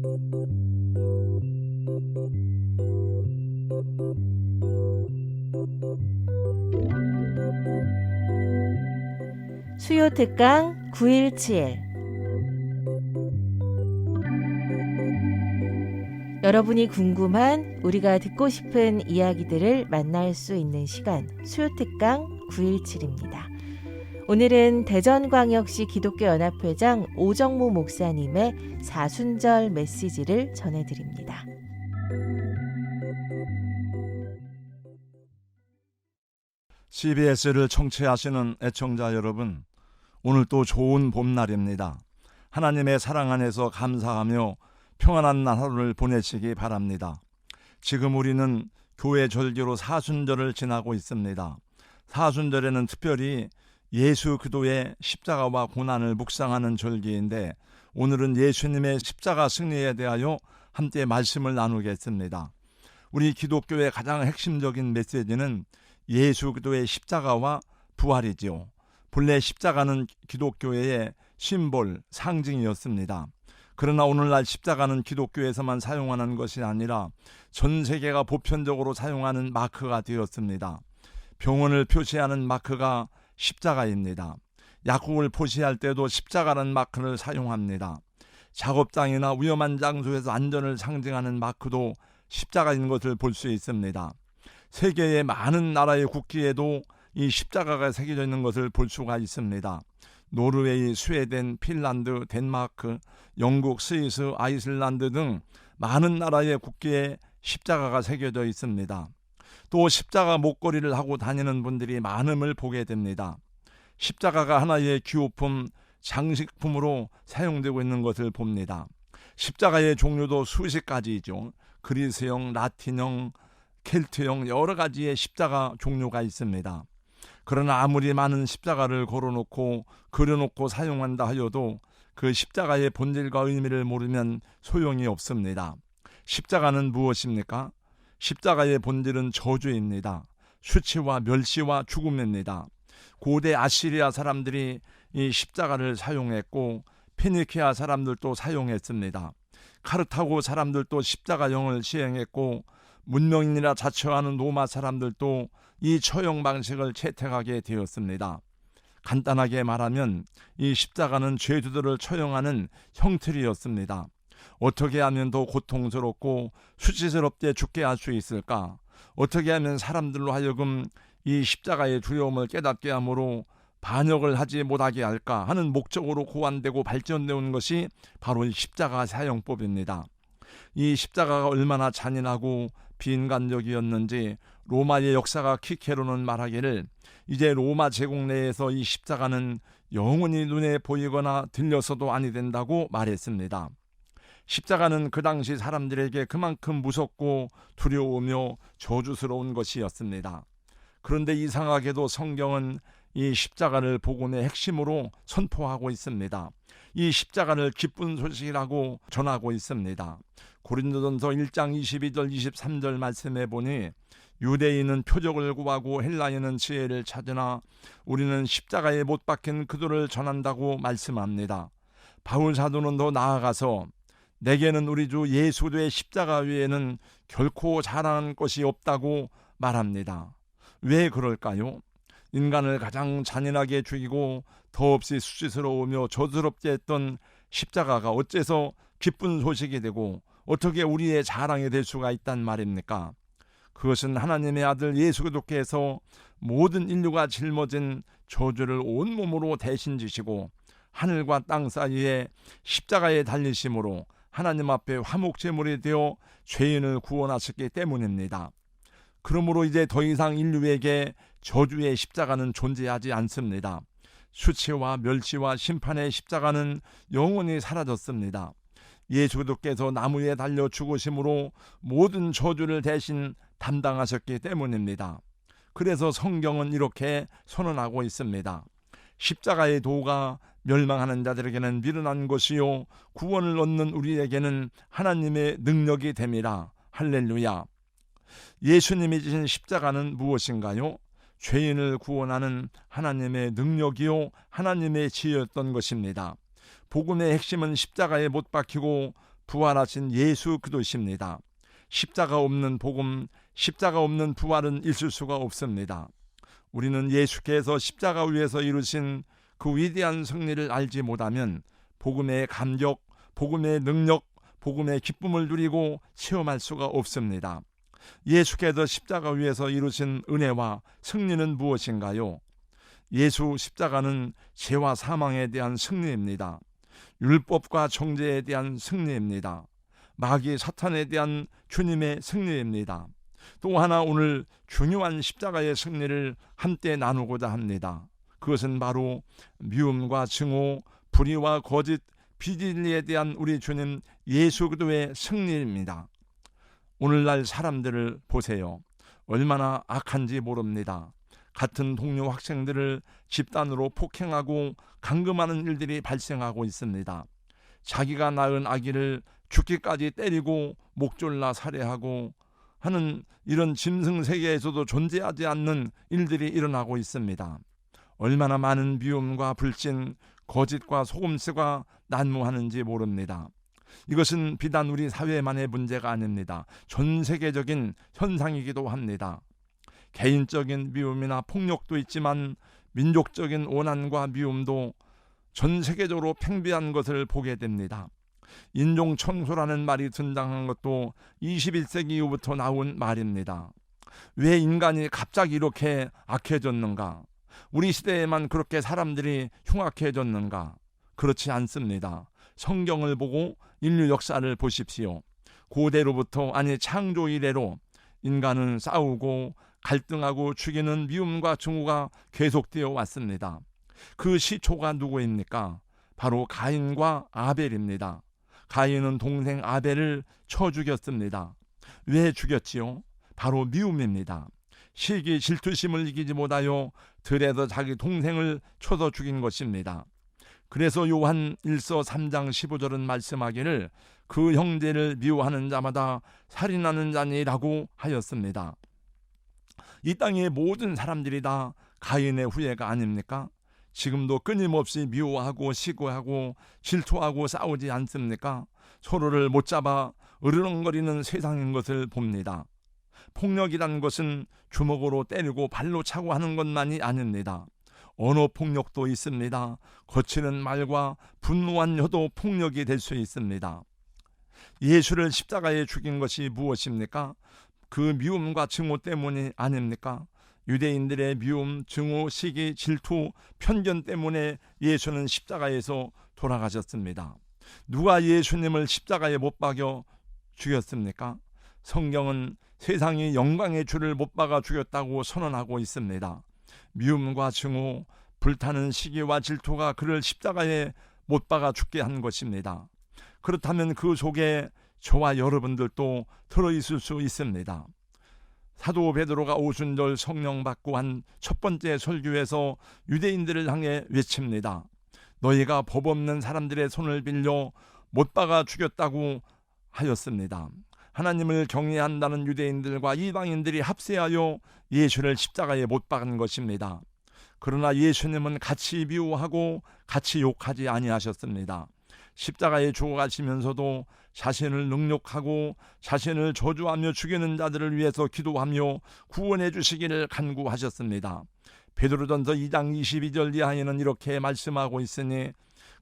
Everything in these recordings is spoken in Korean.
수요 특강 917. 여러분이 궁금한, 우리가 듣고 싶은 이야기들을 만날 수 있는 시간, 수요 특강 917입니다. 오늘은 대전광역시 기독교연합회장 오정무 목사님의 사순절 메시지를 전해드립니다. CBS를 청취하시는 애청자 여러분, 오늘 또 좋은 봄날입니다. 하나님의 사랑 안에서 감사하며 평안한 하루를 보내시기 바랍니다. 지금 우리는 교회 절기로 사순절을 지나고 있습니다. 사순절에는 특별히 예수 그리스도의 십자가와 고난을 묵상하는 절기인데, 오늘은 예수님의 십자가 승리에 대하여 함께 말씀을 나누겠습니다. 우리 기독교의 가장 핵심적인 메시지는 예수 그리스도의 십자가와 부활이지요. 본래 십자가는 기독교의 심볼, 상징이었습니다. 그러나 오늘날 십자가는 기독교에서만 사용하는 것이 아니라 전 세계가 보편적으로 사용하는 마크가 되었습니다. 병원을 표시하는 마크가 십자가입니다. 약국을 표시할 때도 십자가라는 마크를 사용합니다. 작업장이나 위험한 장소에서 안전을 상징하는 마크도 십자가인 것을 볼 수 있습니다. 세계의 많은 나라의 국기에도 이 십자가가 새겨져 있는 것을 볼 수가 있습니다. 노르웨이, 스웨덴, 핀란드, 덴마크, 영국, 스위스, 아이슬란드 등 많은 나라의 국기에 십자가가 새겨져 있습니다. 또 십자가 목걸이를 하고 다니는 분들이 많음을 보게 됩니다. 십자가가 하나의 기호품, 장식품으로 사용되고 있는 것을 봅니다. 십자가의 종류도 수십 가지이죠. 그리스형, 라틴형, 켈트형 여러 가지의 십자가 종류가 있습니다. 그러나 아무리 많은 십자가를 걸어놓고 그려놓고 사용한다 하여도 그 십자가의 본질과 의미를 모르면 소용이 없습니다. 십자가는 무엇입니까? 십자가의 본질은 저주입니다. 수치와 멸시와 죽음입니다. 고대 아시리아 사람들이 이 십자가를 사용했고 페니키아 사람들도 사용했습니다. 카르타고 사람들도 십자가형을 시행했고 문명인이라 자처하는 로마 사람들도 이 처형 방식을 채택하게 되었습니다. 간단하게 말하면 이 십자가는 죄수들을 처형하는 형틀이었습니다. 어떻게 하면 더 고통스럽고 수치스럽게 죽게 할 수 있을까? 어떻게 하면 사람들로 하여금 이 십자가의 두려움을 깨닫게 하므로 반역을 하지 못하게 할까 하는 목적으로 고안되고 발전되어 것이 바로 이 십자가 사용법입니다. 이 십자가가 얼마나 잔인하고 비인간적이었는지 로마의 역사가 키케로는 말하기를, 이제 로마 제국 내에서 이 십자가는 영원히 눈에 보이거나 들려서도 아니 된다고 말했습니다. 십자가는 그 당시 사람들에게 그만큼 무섭고 두려우며 저주스러운 것이었습니다. 그런데 이상하게도 성경은 이 십자가를 복음의 핵심으로 선포하고 있습니다. 이 십자가를 기쁜 소식이라고 전하고 있습니다. 고린도전서 1장 22절 23절 말씀해 보니, 유대인은 표적을 구하고 헬라인은 지혜를 찾으나 우리는 십자가에 못 박힌 그도를 전한다고 말씀합니다. 바울 사도는 더 나아가서 내게는 우리 주 예수 그리스도의 십자가 외에는 결코 자랑할 것이 없다고 말합니다. 왜 그럴까요? 인간을 가장 잔인하게 죽이고 더없이 수치스러우며 저주스럽게 했던 십자가가 어째서 기쁜 소식이 되고 어떻게 우리의 자랑이 될 수가 있단 말입니까? 그것은 하나님의 아들 예수 그리스도께서 모든 인류가 짊어진 저주를 온몸으로 대신 지시고 하늘과 땅 사이에 십자가에 달리심으로 하나님 앞에 화목제물이 되어 죄인을 구원하셨기 때문입니다. 그러므로 이제 더 이상 인류에게 저주의 십자가는 존재하지 않습니다. 수치와 멸시와 심판의 십자가는 영원히 사라졌습니다. 예수 그리스도께서 나무에 달려 죽으심으로 모든 저주를 대신 담당하셨기 때문입니다. 그래서 성경은 이렇게 선언하고 있습니다. 십자가의 도가 멸망하는 자들에게는 미련한 것이요 구원을 얻는 우리에게는 하나님의 능력이 됨이라. 할렐루야. 예수님이 지신 십자가는 무엇인가요? 죄인을 구원하는 하나님의 능력이요 하나님의 지혜였던 것입니다. 복음의 핵심은 십자가에 못 박히고 부활하신 예수 그리스도십니다. 십자가 없는 복음, 십자가 없는 부활은 있을 수가 없습니다. 우리는 예수께서 십자가 위에서 이루신 그 위대한 승리를 알지 못하면 복음의 감격, 복음의 능력, 복음의 기쁨을 누리고 체험할 수가 없습니다. 예수께서 십자가 위에서 이루신 은혜와 승리는 무엇인가요? 예수 십자가는 죄와 사망에 대한 승리입니다. 율법과 정죄에 대한 승리입니다. 마귀 사탄에 대한 주님의 승리입니다. 또 하나 오늘 중요한 십자가의 승리를 함께 나누고자 합니다. 그것은 바로 미움과 증오, 불의와 거짓, 비진리에 대한 우리 주님 예수 그리스도의 승리입니다. 오늘날 사람들을 보세요. 얼마나 악한지 모릅니다. 같은 동료 학생들을 집단으로 폭행하고 감금하는 일들이 발생하고 있습니다. 자기가 낳은 아기를 죽기까지 때리고 목졸라 살해하고 하는 이런 짐승세계에서도 존재하지 않는 일들이 일어나고 있습니다. 얼마나 많은 미움과 불신, 거짓과 속임수가 난무하는지 모릅니다. 이것은 비단 우리 사회만의 문제가 아닙니다. 전 세계적인 현상이기도 합니다. 개인적인 미움이나 폭력도 있지만 민족적인 원한과 미움도 전 세계적으로 팽배한 것을 보게 됩니다. 인종청소라는 말이 등장한 것도 21세기 이후부터 나온 말입니다. 왜 인간이 갑자기 이렇게 악해졌는가? 우리 시대에만 그렇게 사람들이 흉악해졌는가? 그렇지 않습니다. 성경을 보고 인류 역사를 보십시오. 고대로부터 아니 창조 이래로 인간은 싸우고 갈등하고 죽이는 미움과 증오가 계속되어 왔습니다. 그 시초가 누구입니까? 바로 가인과 아벨입니다. 가인은 동생 아벨을 쳐 죽였습니다. 왜 죽였지요? 바로 미움입니다. 시기 질투심을 이기지 못하여 들에서 자기 동생을 쳐서 죽인 것입니다. 그래서 요한 1서 3장 15절은 말씀하기를 그 형제를 미워하는 자마다 살인하는 자니라고 하였습니다. 이 땅의 모든 사람들이 다 가인의 후예가 아닙니까? 지금도 끊임없이 미워하고 시고하고 질투하고 싸우지 않습니까? 서로를 못 잡아 으르렁거리는 세상인 것을 봅니다. 폭력이란 것은 주먹으로 때리고 발로 차고 하는 것만이 아닙니다. 언어 폭력도 있습니다. 거치는 말과 분노한 혀도 폭력이 될 수 있습니다. 예수를 십자가에 죽인 것이 무엇입니까? 그 미움과 증오 때문이 아닙니까? 유대인들의 미움, 증오, 시기, 질투, 편견 때문에 예수는 십자가에서 돌아가셨습니다. 누가 예수님을 십자가에 못 박여 죽였습니까? 성경은 세상이 영광의 주를 못 박아 죽였다고 선언하고 있습니다. 미움과 증오, 불타는 시기와 질투가 그를 십자가에 못 박아 죽게 한 것입니다. 그렇다면 그 속에 저와 여러분들도 들어있을 수 있습니다. 사도 베드로가 오순절 성령 받고 한 첫 번째 설교에서 유대인들을 향해 외칩니다. 너희가 법 없는 사람들의 손을 빌려 못 박아 죽였다고 하였습니다. 하나님을 경외한다는 유대인들과 이방인들이 합세하여 예수를 십자가에 못 박은 것입니다. 그러나 예수님은 같이 미워하고 같이 욕하지 아니하셨습니다. 십자가에 죽어가시면서도 자신을 능욕하고 자신을 저주하며 죽이는 자들을 위해서 기도하며 구원해 주시기를 간구하셨습니다. 베드로전서 2장 22절 이하에는 이렇게 말씀하고 있으니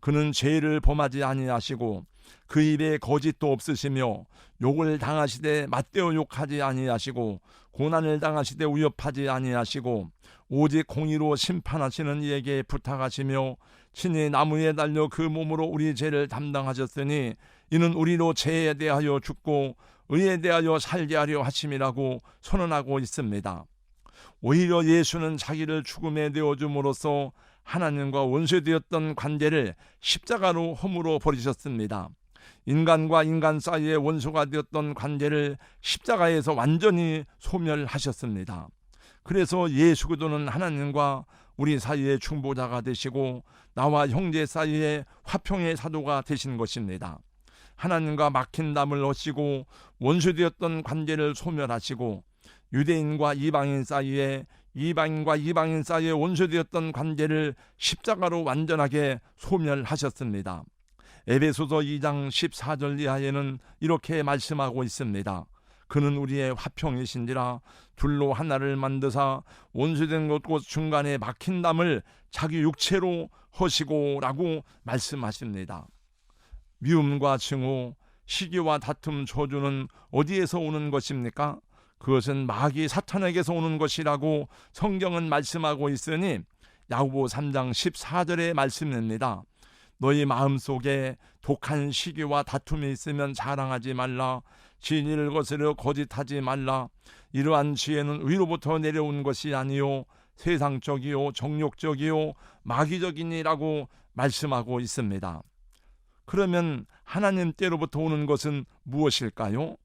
그는 죄를 범하지 아니하시고 그 입에 거짓도 없으시며 욕을 당하시되 맞대어 욕하지 아니하시고 고난을 당하시되 위협하지 아니하시고 오직 공의로 심판하시는 이에게 부탁하시며 친히 나무에 달려 그 몸으로 우리 죄를 담당하셨으니 이는 우리로 죄에 대하여 죽고 의에 대하여 살게 하려 하심이라고 선언하고 있습니다. 오히려 예수는 자기를 죽음에 내어줌으로써 하나님과 원수되었던 관계를 십자가로 허물어 버리셨습니다. 인간과 인간 사이의 원수가 되었던 관계를 십자가에서 완전히 소멸하셨습니다. 그래서 예수 그리스도는 하나님과 우리 사이의 중보자가 되시고 나와 형제 사이의 화평의 사도가 되신 것입니다. 하나님과 막힌 담을 허시고 원수되었던 관계를 소멸하시고 유대인과 이방인 사이에 이방인과 이방인 사이에 원수되었던 관계를 십자가로 완전하게 소멸하셨습니다. 에베소서 2장 14절 이하에는 이렇게 말씀하고 있습니다. 그는 우리의 화평이신지라 둘로 하나를 만드사 원수된 곳 중간에 막힌 담을 자기 육체로 허시고 라고 말씀하십니다. 미움과 증오, 시기와 다툼, 저주는 어디에서 오는 것입니까? 그것은 마귀 사탄에게서 오는 것이라고 성경은 말씀하고 있으니 야고보 3장 14절의 말씀입니다. 너희 마음속에 독한 시기와 다툼이 있으면 자랑하지 말라. 진리를 거스려 거짓하지 말라. 이러한 지혜는 위로부터 내려온 것이 아니요 세상적이요 정욕적이요 마귀적이니라고 말씀하고 있습니다. 그러면 하나님 때로부터 오는 것은 무엇일까요?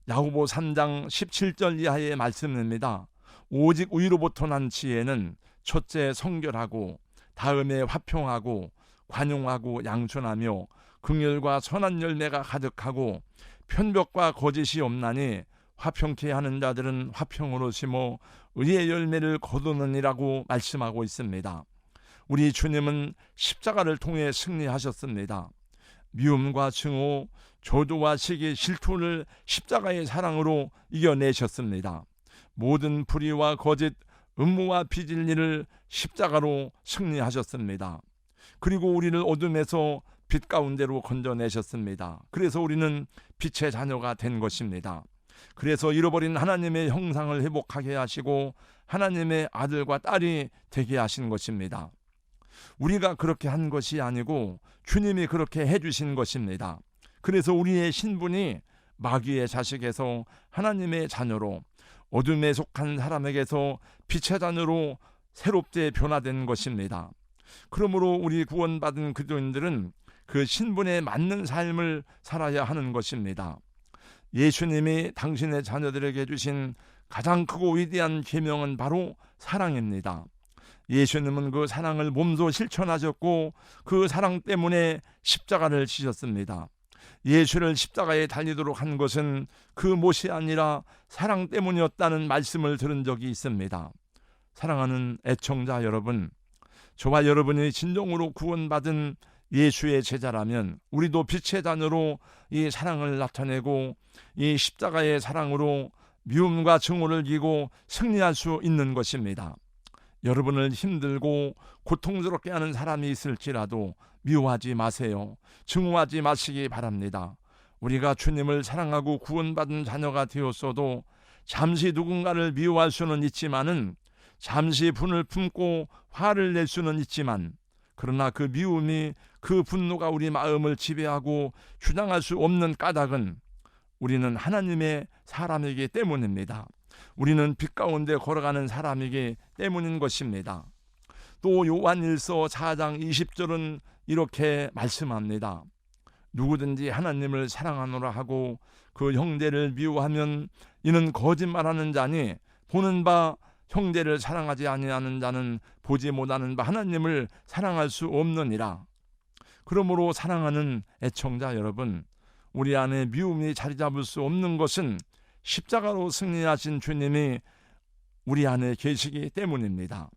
야고보 3장 17절 이하의 말씀입니다. 오직 위로부터 난 지혜는 첫째 성결하고 다음에 화평하고 관용하고 양존하며 긍휼과 선한 열매가 가득하고 편벽과 거짓이 없나니 화평케 하는 자들은 화평으로 심어 의의 열매를 거두느니라고 말씀하고 있습니다. 우리 주님은 십자가를 통해 승리하셨습니다. 미움과 증오, 저주와 시기, 실투를 십자가의 사랑으로 이겨내셨습니다. 모든 불의와 거짓, 음모와 비진리를 십자가로 승리하셨습니다. 그리고 우리를 어둠에서 빛 가운데로 건져내셨습니다. 그래서 우리는 빛의 자녀가 된 것입니다. 그래서 잃어버린 하나님의 형상을 회복하게 하시고 하나님의 아들과 딸이 되게 하신 것입니다. 우리가 그렇게 한 것이 아니고 주님이 그렇게 해주신 것입니다. 그래서 우리의 신분이 마귀의 자식에서 하나님의 자녀로, 어둠에 속한 사람에게서 빛의 자녀로 새롭게 변화된 것입니다. 그러므로 우리 구원받은 그리스도인들은 그 신분에 맞는 삶을 살아야 하는 것입니다. 예수님이 당신의 자녀들에게 주신 가장 크고 위대한 계명은 바로 사랑입니다. 예수님은 그 사랑을 몸소 실천하셨고 그 사랑 때문에 십자가를 지셨습니다. 예수를 십자가에 달리도록 한 것은 그 못이 아니라 사랑 때문이었다는 말씀을 들은 적이 있습니다. 사랑하는 애청자 여러분, 저와 여러분이 진정으로 구원받은 예수의 제자라면 우리도 빛의 자녀로 이 사랑을 나타내고 이 십자가의 사랑으로 미움과 증오를 이기고 승리할 수 있는 것입니다. 여러분을 힘들고 고통스럽게 하는 사람이 있을지라도 미워하지 마세요. 증오하지 마시기 바랍니다. 우리가 주님을 사랑하고 구원받은 자녀가 되었어도 잠시 누군가를 미워할 수는 있지만은, 잠시 분을 품고 화를 낼 수는 있지만, 그러나 그 미움이, 그 분노가 우리 마음을 지배하고 주장할 수 없는 까닭은 우리는 하나님의 사람이기 때문입니다. 우리는 빛 가운데 걸어가는 사람이기 때문인 것입니다. 또 요한일서 4장 20절은 이렇게 말씀합니다. 누구든지 하나님을 사랑하노라 하고 그 형제를 미워하면 이는 거짓말하는 자니 보는 바 형제를 사랑하지 아니하는 자는 보지 못하는 바 하나님을 사랑할 수 없느니라. 그러므로 사랑하는 애청자 여러분, 우리 안에 미움이 자리 잡을 수 없는 것은 십자가로 승리하신 주님이 우리 안에 계시기 때문입니다.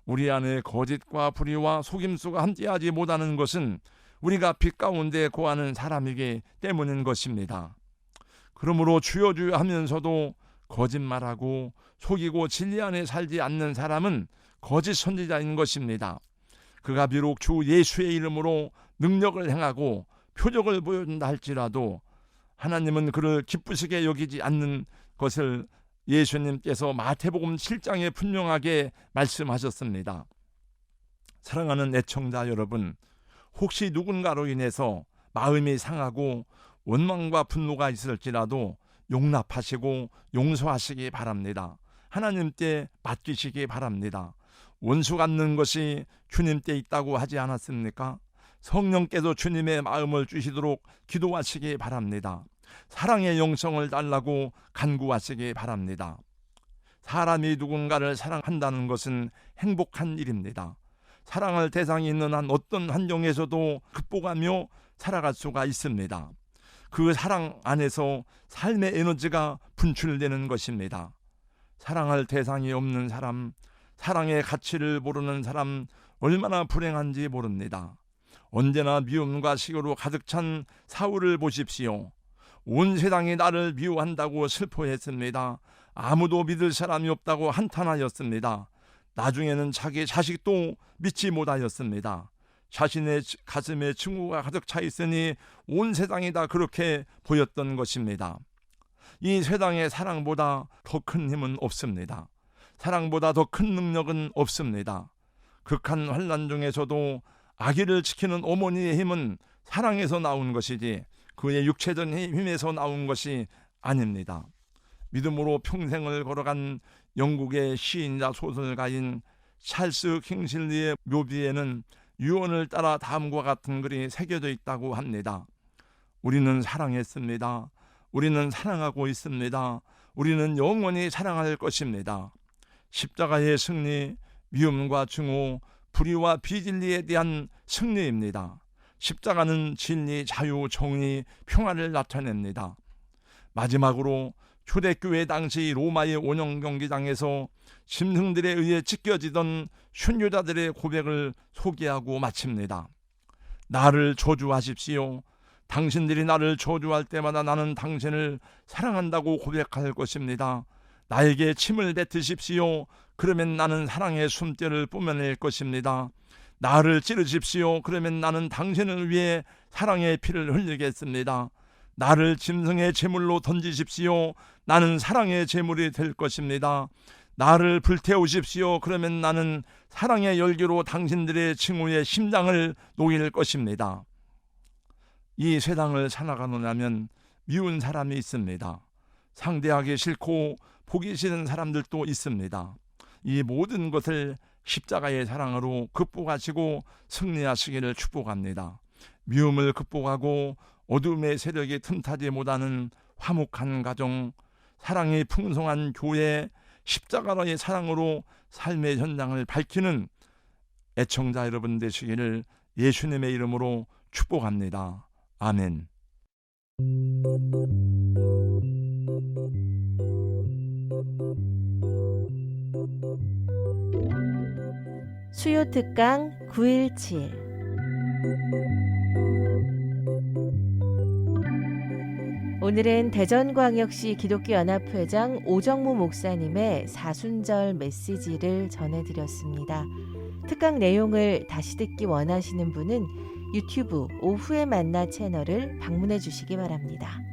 우리 안에 거짓과 불의와 속임수가 함께하지 못하는 것은 우리가 빛 가운데 거하는 사람이기 때문인 것입니다. 그러므로 주여 주여 하면서도 거짓말하고 속이고 진리 안에 살지 않는 사람은 거짓 선지자인 것입니다. 그가 비록 주 예수의 이름으로 능력을 행하고 표적을 보여준다 할지라도 하나님은 그를 기쁘시게 여기지 않는 것을 예수님께서 마태복음 7장에 분명하게 말씀하셨습니다. 사랑하는 애청자 여러분, 혹시 누군가로 인해서 마음이 상하고 원망과 분노가 있을지라도 용납하시고 용서하시기 바랍니다. 하나님께 맡기시기 바랍니다. 원수 갚는 것이 주님께 있다고 하지 않았습니까? 성령께서 주님의 마음을 주시도록 기도하시기 바랍니다. 사랑의 영성을 달라고 간구하시기 바랍니다. 사람이 누군가를 사랑한다는 것은 행복한 일입니다. 사랑할 대상이 있는 한 어떤 환경에서도 극복하며 살아갈 수가 있습니다. 그 사랑 안에서 삶의 에너지가 분출되는 것입니다. 사랑할 대상이 없는 사람, 사랑의 가치를 모르는 사람, 얼마나 불행한지 모릅니다. 언제나 미움과 시기로 가득 찬 사울을 보십시오. 온 세상이 나를 미워한다고 슬퍼했습니다. 아무도 믿을 사람이 없다고 한탄하였습니다. 나중에는 자기 자식도 믿지 못하였습니다. 자신의 가슴에 증오가 가득 차 있으니 온 세상이 다 그렇게 보였던 것입니다. 이 세상의 사랑보다 더 큰 힘은 없습니다. 사랑보다 더 큰 능력은 없습니다. 극한 환난 중에서도 아기를 지키는 어머니의 힘은 사랑에서 나온 것이지 그의 육체적인 힘에서 나온 것이 아닙니다. 믿음으로 평생을 걸어간 영국의 시인이자 소설가인 찰스 킹실리의 묘비에는 유언을 따라 다음과 같은 글이 새겨져 있다고 합니다. 우리는 사랑했습니다. 우리는 사랑하고 있습니다. 우리는 영원히 사랑할 것입니다. 십자가의 승리, 미움과 증오, 불의와 비진리에 대한 승리입니다. 십자가는 진리, 자유, 정의, 평화를 나타냅니다. 마지막으로 초대교회 당시 로마의 원형 경기장에서 짐승들에 의해 찢겨지던 순교자들의 고백을 소개하고 마칩니다. 나를 저주하십시오. 당신들이 나를 저주할 때마다 나는 당신을 사랑한다고 고백할 것입니다. 나에게 침을 뱉으십시오. 그러면 나는 사랑의 숨결을 뿜어낼 것입니다. 나를 찌르십시오. 그러면 나는 당신을 위해 사랑의 피를 흘리겠습니다. 나를 짐승의 제물로 던지십시오. 나는 사랑의 제물이 될 것입니다. 나를 불태우십시오. 그러면 나는 사랑의 열기로 당신들의 칭호의 심장을 녹일 것입니다. 이 세상을 살아가느냐면 미운 사람이 있습니다. 상대하기 싫고 보기 싫은 사람들도 있습니다. 이 모든 것을 십자가의 사랑으로 극복하시고 승리하시기를 축복합니다. 미움을 극복하고 어둠의 세력이 틈타지 못하는 화목한 가정, 사랑이 풍성한 교회, 십자가의 사랑으로 삶의 현장을 밝히는 애청자 여러분 되시기를 예수님의 이름으로 축복합니다. 아멘. 수요 특강 9.17 오늘은 대전광역시 기독교연합회장 오정무 목사님의 사순절 메시지를 전해드렸습니다. 특강 내용을 다시 듣기 원하시는 분은 유튜브 오후에 만나 채널을 방문해 주시기 바랍니다.